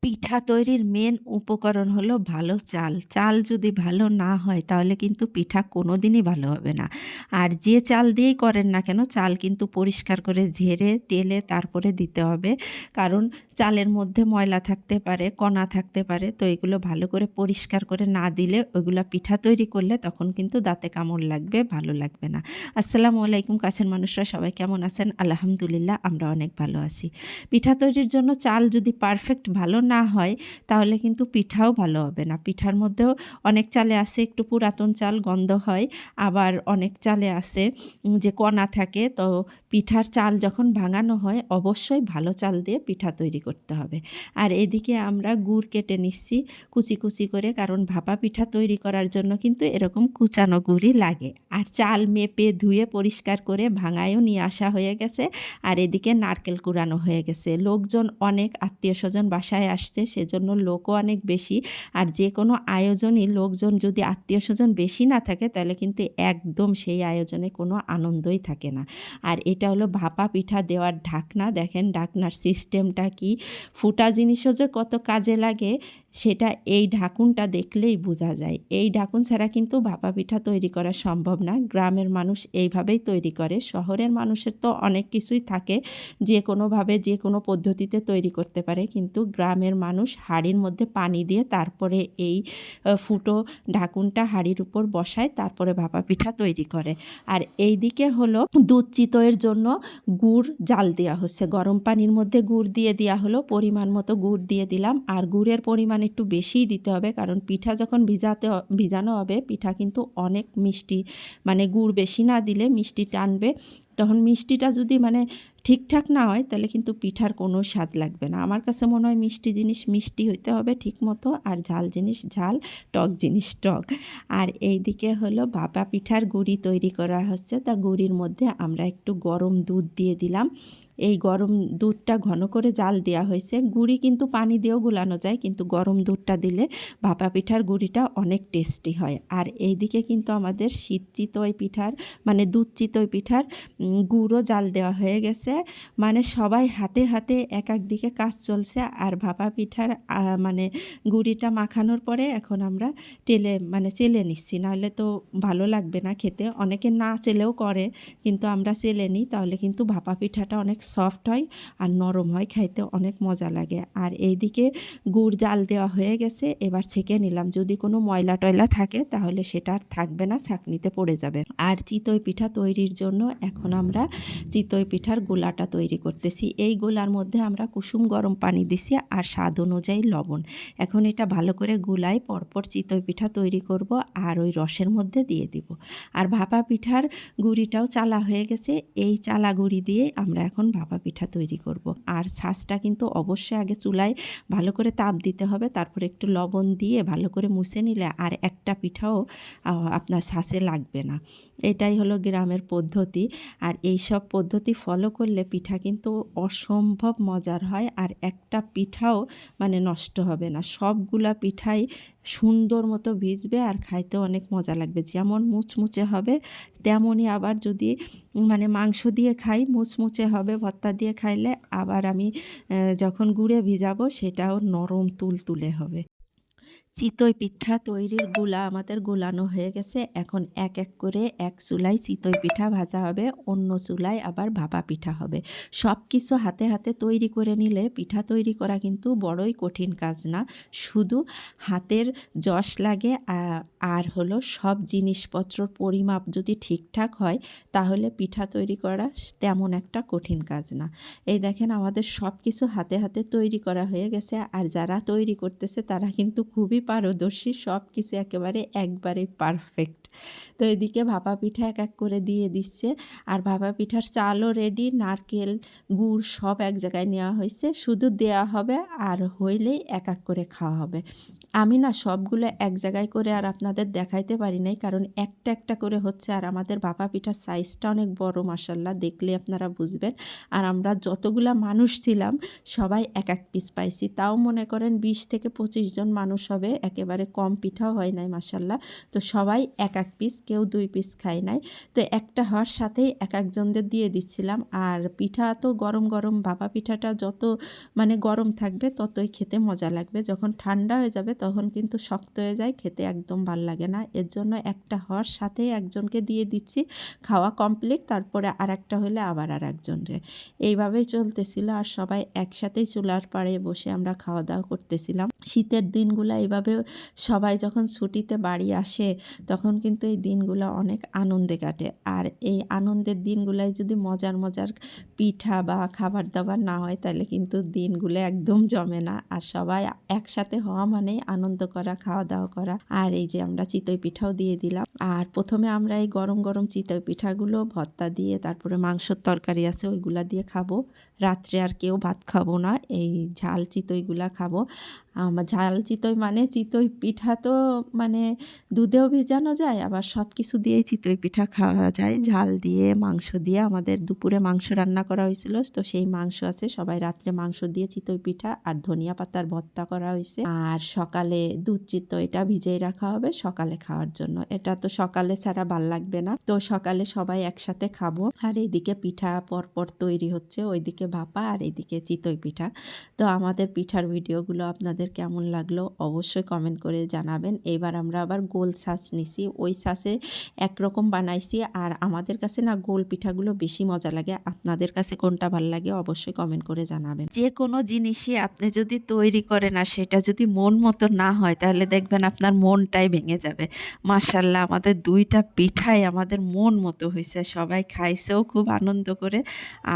পিঠা তৈরির মেন উপকরণ হলো ভালো চাল। চাল যদি ভালো না হয় তাহলে কিন্তু পিঠা কোনোদিনই ভালো হবে না। আর যে চাল দিয়েই করেন না কেন চাল কিন্তু পরিষ্কার করে ঝেড়ে টেলে তারপরে দিতে হবে। কারণ চালের মধ্যে ময়লা থাকতে পারে, কণা থাকতে পারে। তো এগুলো ভালো করে পরিষ্কার করে না দিলে ওইগুলা পিঠা তৈরি করলে তখন কিন্তু দাঁতে কামড় লাগবে, ভালো লাগবে না। আসসালামু আলাইকুম কাছের মানুষরা সবাই কেমন আছেন? আলহামদুলিল্লাহ আমরা অনেক ভালো আছি। পিঠা তৈরির জন্য চাল যদি পারফেক্ট ভালো না হয় তাহলে কিন্তু পিঠাও ভালো হবে না। পিঠার মধ্যেও অনেক চালে আছে একটু পুরাতন চাল গন্ধ হয়, আবার অনেক চালে আছে যে কণা থাকে। তো পিঠার চাল যখন ভাঙানো হয় অবশ্যই ভালো চাল দিয়ে পিঠা তৈরি করতে হবে। আর এদিকে আমরা গুড় কেটে নিচ্ছি কুচি, কুচি করে, কারণ ভাপা পিঠা তৈরি করার জন্য কিন্তু এরকম কুচানো গুড়ই লাগে। আর চাল মেপে ধুয়ে পরিষ্কার করে ভাঙায়ও নিয়ে আসা হয়ে গেছে। আর এদিকে নারকেল কুড়ানো হয়ে গেছে। লোকজন অনেক, আত্মীয়স্বজন বাসায় আসছে সেজন্য লোকও অনেক বেশি। আর যে কোনো আয়োজনই লোকজন যদি আত্মীয়স্বজন বেশি না থাকে তাহলে কিন্তু একদম সেই আয়োজনে কোনো আনন্দই থাকে না। আর এটা হলো ভাপা পিঠা দেওয়ার ঢাকনা। দেখেন ঢাকনার সিস্টেমটা কি, ফুটা জিনিসও যে কত কাজে লাগে সেটা এই ঢাকুনটা দেখলেই বোঝা যায়। এই ঢাকুন ছাড়া কিন্তু ভাপা পিঠা তৈরি করা সম্ভব না। গ্রামের মানুষ এইভাবেই তৈরি করে। শহরের মানুষের তো অনেক কিছুই থাকে, যে কোনোভাবে যে কোনো পদ্ধতিতে তৈরি করতে পারে, কিন্তু গ্রামের মানুষ হাঁড়ির মধ্যে পানি দিয়ে তারপরে এই ফুটো ঢাকুনটা হাঁড়ির উপর বসায় তারপরে ভাপা পিঠা তৈরি করে। আর এই দিকে হলো দুধ চিতইয়ের জন্য গুড় জাল দেওয়া হচ্ছে। গরম পানির মধ্যে গুড় দিয়ে দেওয়া হলো, পরিমাণ মতো গুড় দিয়ে দিলাম। আর গুড়ের পরিমাণ একটু বেশিই দিতে হবে, কারণ পিঠা যখন ভিজানো হবে পিঠা কিন্তু অনেক মিষ্টি, মানে গুড় বেশি না দিলে মিষ্টি টানবে। তখন মিষ্টিটা যদি মানে ঠিকঠাক না হয় তাহলে কিন্তু পিঠার কোনো স্বাদ লাগবে না। আমার কাছে মনে হয় মিষ্টি জিনিস মিষ্টি হইতে হবে ঠিক মতো, আর ঝাল জিনিস ঝাল, টক জিনিস টক। আর এই দিকে হলো ভাপা পিঠার গুঁড়ি তৈরি করা হচ্ছে। তা গুঁড়ির মধ্যে আমরা একটু গরম দুধ দিয়ে দিলাম। এই গরম দুধটা ঘন করে জাল দেওয়া হয়েছে। গুঁড়ি কিন্তু পানি দিয়েও গুলানো যায়, কিন্তু গরম দুধটা দিলে ভাপা পিঠার গুঁড়িটা অনেক টেস্টি হয়। আর এই দিকে কিন্তু আমাদের শীত চিতই পিঠার মানে দুধ চিতই পিঠার গুঁড়ো জাল দেওয়া হয়ে গেছে। মানে সবাই হাতে হাতে এক এক দিকে কাজ চলছে। আর ভাপা পিঠার মানে গুঁড়িটা মাখানোর পরে এখন আমরা চেলে নিচ্ছি, নাহলে তো ভালো লাগবে না খেতে। অনেকে না চেলেও করে, কিন্তু আমরা চেলে নিই, তাহলে কিন্তু ভাপা পিঠাটা অনেক সফট হয় আর নরম হয়, খাইতে অনেক মজা লাগে। আর এইদিকে গুড় জাল দেওয়া হয়ে গেছে, এবার ছেঁকে নিলাম। যদি কোনো ময়লা টয়লা থাকে তাহলে সেটা আর থাকবে না, ছাঁকনিতে পড়ে যাবে। আর চিতই পিঠা তৈরির জন্য এখন আমরা চিতই পিঠার গোলাটা তৈরি করতেছি। এই গোলার মধ্যে আমরা কুসুম গরম পানি দিছি আর স্বাদ অনুযায়ী লবণ। এখন এটা ভালো করে গুলাই পরপর চিতই পিঠা তৈরি করব আর ওই রসের মধ্যে দিয়ে দিব। আর ভাপা পিঠার গুঁড়িটাও চালা হয়ে গেছে। এই চালা গুঁড়ি দিয়ে আমরা এখন ভাপা পিঠা তৈরি করব। আর ছাঁচটা কিন্তু অবশ্যই আগে চুলায় ভালো করে তাপ দিতে হবে, তারপরে একটু লবণ দিয়ে ভালো করে মুছে নিলে আর একটা পিঠাও আপনার ছাঁচে লাগবে না। এটাই হলো গ্রামের পদ্ধতি। আর এই সব পদ্ধতি ফলো করলে পিঠা কিন্তু অসম্ভব মজার হয়, আর একটা পিঠাও মানে নষ্ট হবে না। সবগুলা পিঠাই সুন্দর মতো ভিজবে আর খাইতে অনেক মজা লাগবে। যেমন মুচমুচে হবে তেমনই, আবার যদি মানে মাংস দিয়ে খাই মুচমুচে হবে, ভর্তা দিয়ে খাইলে আবার আমি যখন গুড়ে ভিজাবো সেটাও নরম তুলতুলে হবে। চিতই পিঠা তৈরির গুলা আমাদের গোলানো হয়ে গেছে। এখন এক এক করে এক চুলায় চিতই পিঠা ভাজা হবে, অন্য চুলায় আবার ভাপা পিঠা হবে। সব কিছু হাতে হাতে তৈরি করে নিলে পিঠা তৈরি করা কিন্তু বড়ই কঠিন কাজ না। শুধু হাতের যশ লাগে আর হলো সব জিনিসপত্রর পরিমাপ যদি ঠিকঠাক হয় তাহলে পিঠা তৈরি করা তেমন একটা কঠিন কাজ না। এই দেখেন আমাদের সব কিছু হাতে হাতে তৈরি করা হয়ে গেছে। আর যারা তৈরি করতেছে তারা কিন্তু খুবই পারদর্শী, সব কিছু একবারে পারফেক্ট। তো এদিকে ভাপা পিঠা এক এক করে দিয়ে দিচ্ছে। আর ভাপা পিঠার চালও রেডি, নারকেল গুড় সব এক জায়গায় নেওয়া হয়েছে, শুধু দেওয়া হবে আর হইলেই এক এক করে খাওয়া হবে। আমি না সবগুলো এক জায়গায় করে আর আপনাদের দেখাইতে পারি নাই, কারণ একটা একটা করে হচ্ছে। আর আমাদের ভাপা পিঠার সাইজটা অনেক বড়, মাশাল্লাহ, দেখলে আপনারা বুঝবেন। আর আমরা যতগুলা মানুষ ছিলাম সবাই এক এক পিস পাইছি, তাও মনে করেন 20 থেকে 25 জন মানুষ হবে, একেবারে কম পিঠাও হয় নাই, মাশাল্লাহ। তো সবাই এক এক পিস, কেউ 2 পিস খায় নাই। তো একটা হওয়ার সাথেই একজনদের দিয়ে দিচ্ছিলাম। আর পিঠা তো গরম গরম, ভাপা পিঠাটা যত মানে গরম থাকবে ততই খেতে মজা লাগবে। যখন ঠান্ডা হয়ে যাবে তখন কিন্তু শক্ত হয়ে যায়, খেতে একদম ভাল লাগে না। এর জন্য একটা হওয়ার সাথেই একজনকে দিয়ে দিচ্ছি, খাওয়া কমপ্লিট, তারপরে আরেকটা হলে আবার আরেকজনরে। এইভাবেই চলতেছিল। আর সবাই একসাথেই চুলার পাড়ে বসে আমরা খাওয়া দাওয়া করতেছিলাম। শীতের দিনগুলো এইভাবে সবাই যখন ছুটিতে বাড়ি আসে তখন কিন্তু এই দিনগুলো অনেক আনন্দে কাটে। আর এই আনন্দের দিনগুলায় যদি মজার মজার পিঠা বা খাবার দাবার না হয় তাহলে কিন্তু দিনগুলো একদম জমে না। আর সবাই একসাথে হওয়া মানেই আনন্দ করা, খাওয়া দাওয়া করা। আর এই যে আমরা চিতই পিঠাও দিয়ে দিলাম। আর প্রথমে আমরা এই গরম গরম চিতই পিঠাগুলো ভর্তা দিয়ে, তারপরে মাংসর তরকারি আছে ওইগুলা দিয়ে খাবো। রাত্রে আর কেউ ভাত খাবো না, এই ঝাল চিতইগুলা খাবো। ঝাল চিতই মানে চিতই পিঠা তো মানে দুধেও ভিজানো যায়, আবার সব কিছু দিয়েই চিতই পিঠা খাওয়া যায়। ঝাল দিয়ে, মাংস দিয়ে। আমাদের দুপুরে মাংস রান্না করা হয়েছিল, তো সেই মাংস আছে। সবাই রাত্রে মাংস দিয়ে চিতই পিঠা আর ধনিয়া পাতার ভর্তা করা হয়েছে। আর সকালে দুধ চিতইটা ভিজিয়ে রাখা হবে সকালে খাওয়ার জন্য। এটা তো সকালে ছাড়া ভাল লাগবে না, তো সকালে সবাই একসাথে খাবো। আর এইদিকে পিঠা পরপর তৈরি হচ্ছে, ওইদিকে ভাপা আর এইদিকে চিতই পিঠা। তো আমাদের পিঠার ভিডিওগুলো আপনাদের কেমন লাগলো অবশ্যই কমেন্ট করে জানাবেন। এবার আমরা আবার গোল ছাঁচ নিছি, ওই ছাঁচে একরকম বানাইছি। আর আমাদের কাছে না গোল পিঠাগুলো বেশি মজা লাগে। আপনাদের কাছে কোনটা ভালো লাগে অবশ্যই কমেন্ট করে জানাবেন। যে কোনো জিনিসই আপনি যদি তৈরি করেন আর সেটা যদি মন মতো না হয় তাহলে দেখবেন আপনার মনটাই ভেঙে যাবে। মাশাআল্লাহ আমাদের 2টা পিঠাই আমাদের মন মতো হয়েছে, সবাই খাইছেও খুব আনন্দ করে।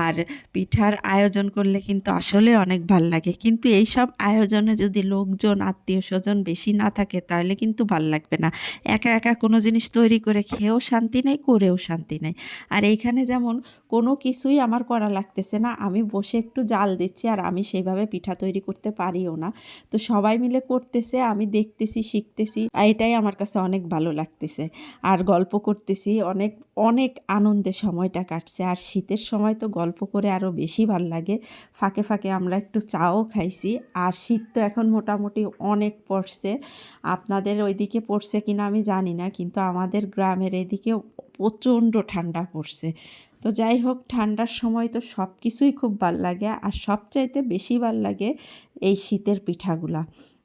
আর পিঠার আয়োজন করলে কিন্তু আসলে অনেক ভাল লাগে, কিন্তু এইসব আয়োজনে যদি লোকজন আত্মীয় স্বজন বেশি না থাকে তাহলে কিন্তু ভাল লাগবে না। একা একা কোনো জিনিস তৈরি করে খেয়েও শান্তি নেই, করেও শান্তি নেই। আর এইখানে যেমন কোনো কিছুই আমার করা লাগতেছে না, আমি বসে একটু জাল দিচ্ছি আর আমি সেইভাবে পিঠা তৈরি করতে পারিও না। তো সবাই মিলে করতেছে, আমি দেখতেছি, শিখতেছি, আর এটাই আমার কাছে অনেক ভালো লাগতেছে। আর গল্প করতেছি, অনেক অনেক আনন্দে সময়টা কাটছে। আর শীতের সময় তো গল্প করে আরও বেশি ভাল লাগে। ফাঁকে ফাঁকে আমরা একটু চাও খাইছি। আর শীত তো এখন মোটামুটি অনেক পড়ছে, আপনাদের ওইদিকে পড়ছে কিনা আমি জানি না, কিন্তু আমাদের গ্রামের এদিকে প্রচণ্ড ঠান্ডা পড়ছে। তো যাই হোক, ঠান্ডার সময় তো সব কিছুই খুব ভাল লাগে, আর সবচাইতে বেশি ভাল লাগে এই শীতের পিঠাগুলা।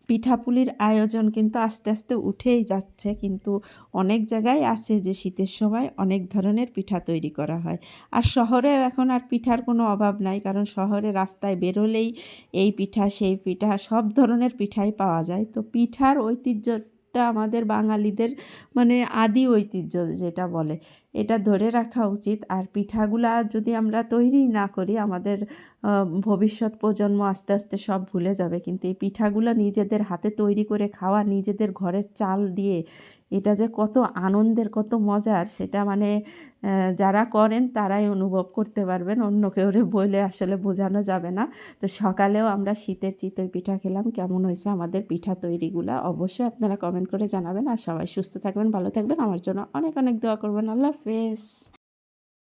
পিঠাপুলির আয়োজন কিন্তু আস্তে আস্তে উঠেই যাচ্ছে, কিন্তু অনেক জায়গায় আছে যে শীতের সময় অনেক ধরনের পিঠা তৈরি করা হয়। আর শহরে এখন আর পিঠার কোনো অভাব নাই, কারণ শহরে রাস্তায় বেরোলেই এই পিঠা সেই পিঠা সব ধরনের পিঠাই পাওয়া যায়। তো পিঠার ঐতিহ্যটা আমাদের বাঙালিদের মানে আদি ঐতিহ্য যেটা বলে, এটা ধরে রাখা উচিত। আর পিঠাগুলা যদি আমরা তৈরি না করি আমাদের ভবিষ্যৎ প্রজন্ম আস্তে আস্তে সব ভুলে যাবে। কিন্তু এই পিঠাগুলো নিজেদের হাতে তৈরি করে খাওয়া, নিজেদের ঘরের চাল দিয়ে, এটা যে কত আনন্দের, কত মজার, সেটা মানে যারা করেন তারাই অনুভব করতে পারবেন, অন্য কেউ বলে আসলে বোঝানো যাবে না। তো সকালেও আমরা শীতের চিতই পিঠা খেলাম। কেমন হয়েছে আমাদের পিঠা তৈরিগুলা অবশ্যই আপনারা কমেন্ট করে জানাবেন। আর সবাই সুস্থ থাকবেন, ভালো থাকবেন, আমার জন্য অনেক অনেক দোয়া করবেন। আল্লাহ হাফেজ।